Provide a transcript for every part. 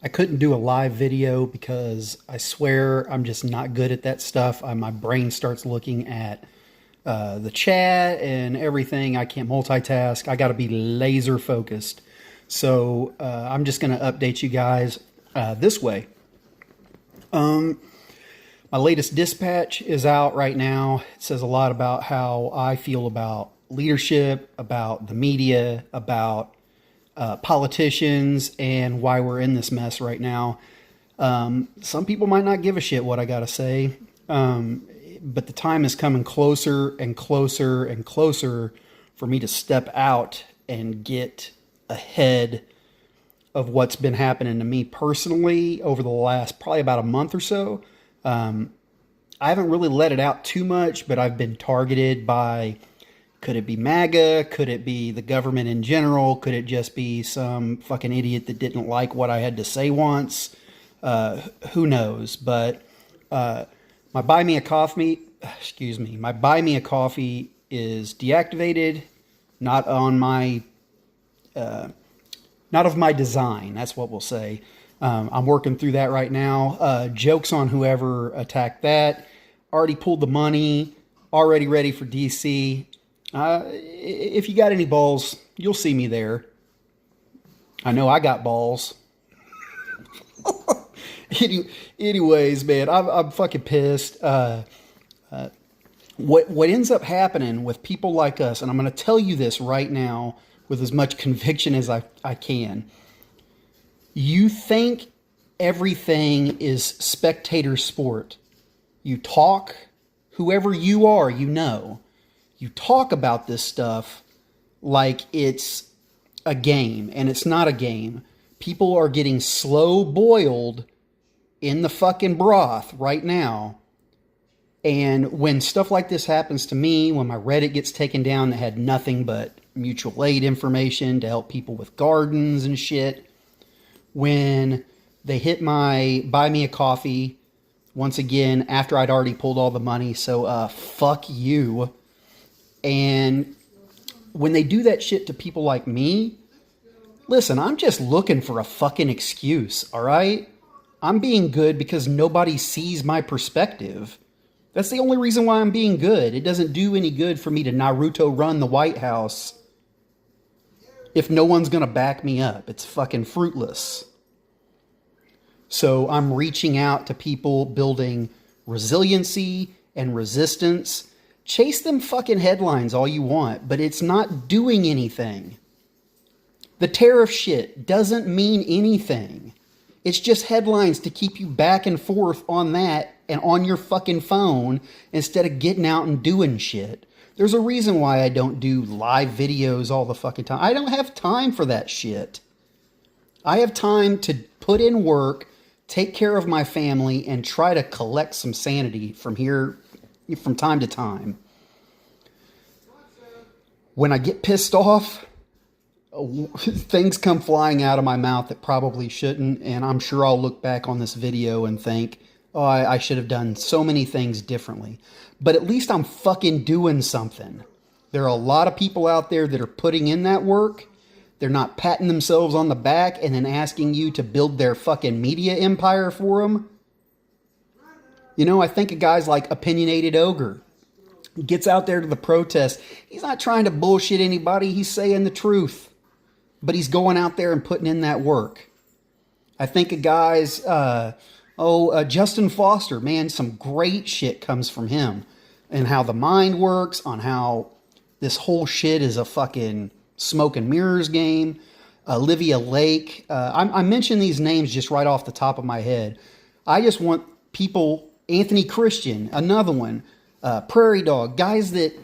I couldn't do a live video because I swear I'm just not good at that stuff. My brain starts looking at the chat and everything. I can't multitask. I got to be laser focused. So I'm just going to update you guys this way. My latest dispatch is out right now. It says a lot about how I feel about leadership, about the media, about politicians, and why we're in this mess right now. Some people might not give a shit what I got to say, but the time is coming closer and closer and closer for me to step out and get ahead of what's been happening to me personally over the last probably about a month or so. I haven't really let it out too much, but I've been targeted by, could it be MAGA? Could it be the government in general? Could it just be some fucking idiot that didn't like what I had to say once? Who knows? But my Buy Me a Coffee, my Buy Me a Coffee is deactivated, not on my, not of my design. That's what we'll say. I'm working through that right now. Jokes on whoever attacked that. Already pulled the money. Already ready for DC. If you got any balls, you'll see me there. I know I got balls. Anyways, man, I'm fucking pissed. What ends up happening with people like us, and I'm going to tell you this right now with as much conviction as I can. You think everything is spectator sport. You talk, whoever you are, you know. You talk about this stuff like it's a game, and it's not a game. People are getting slow boiled in the fucking broth right now. And when stuff like this happens to me, when my Reddit gets taken down that had nothing but mutual aid information to help people with gardens and shit, when they hit my Buy Me a Coffee, once again, after I'd already pulled all the money, so fuck you. And when they do that shit to people like me, listen, I'm just looking for a fucking excuse, all right? I'm being good because nobody sees my perspective. That's the only reason why I'm being good. It doesn't do any good for me to Naruto run the White House if no one's going to back me up. It's fucking fruitless. So I'm reaching out to people building resiliency and resistance. Chase them fucking headlines all you want, but it's not doing anything. The tariff shit doesn't mean anything. It's just headlines to keep you back and forth on that and on your fucking phone instead of getting out and doing shit. There's a reason why I don't do live videos all the fucking time. I don't have time for that shit. I have time to put in work, take care of my family, and try to collect some sanity from time to time. When I get pissed off, things come flying out of my mouth that probably shouldn't, and I'm sure I'll look back on this video and think, oh, I should have done so many things differently. But at least I'm fucking doing something. There are a lot of people out there that are putting in that work. They're not patting themselves on the back and then asking you to build their fucking media empire for them. You know, I think of guys like Opinionated Ogre. He gets out there to the protest. He's not trying to bullshit anybody. He's saying the truth. But he's going out there and putting in that work. I think of guys, Justin Foster, man, some great shit comes from him. And how the mind works, on how this whole shit is a fucking smoke and mirrors game. Olivia Lake. I mention these names just right off the top of my head. I just want people, Anthony Christian, another one, Prairie Dog, guys that,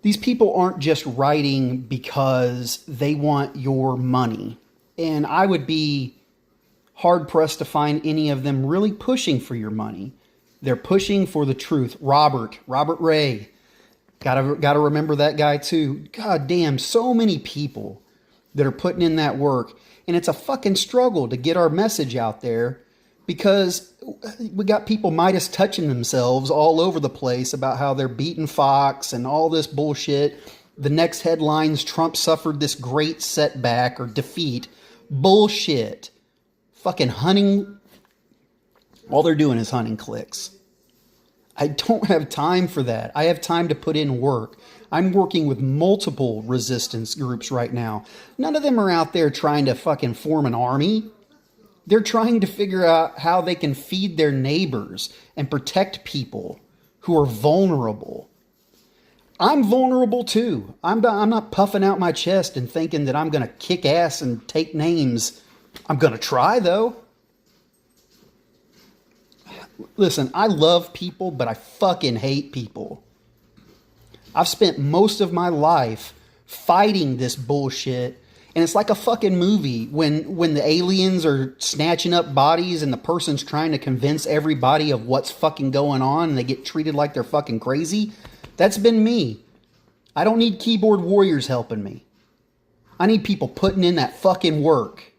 these people aren't just writing because they want your money. And I would be hard-pressed to find any of them really pushing for your money. They're pushing for the truth. Robert Ray. Gotta remember that guy too. God damn, so many people that are putting in that work. And it's a fucking struggle to get our message out there because we got people Midas touching themselves all over the place about how they're beating Fox and all this bullshit. The next headlines, Trump suffered this great setback or defeat Bullshit. Fucking hunting. All they're doing is hunting clicks. I don't have time for that. I have time to put in work. I'm working with multiple resistance groups right now. None of them are out there trying to fucking form an army. They're trying to figure out how they can feed their neighbors and protect people who are vulnerable. I'm vulnerable too. I'm not puffing out my chest and thinking that I'm going to kick ass and take names. I'm going to try though. Listen, I love people, but I fucking hate people. I've spent most of my life fighting this bullshit, and it's like a fucking movie when the aliens are snatching up bodies and the person's trying to convince everybody of what's fucking going on and they get treated like they're fucking crazy. That's been me. I don't need keyboard warriors helping me. I need people putting in that fucking work.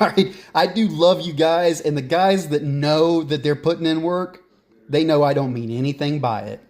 All right, I do love you guys, and the guys that know that they're putting in work, they know I don't mean anything by it.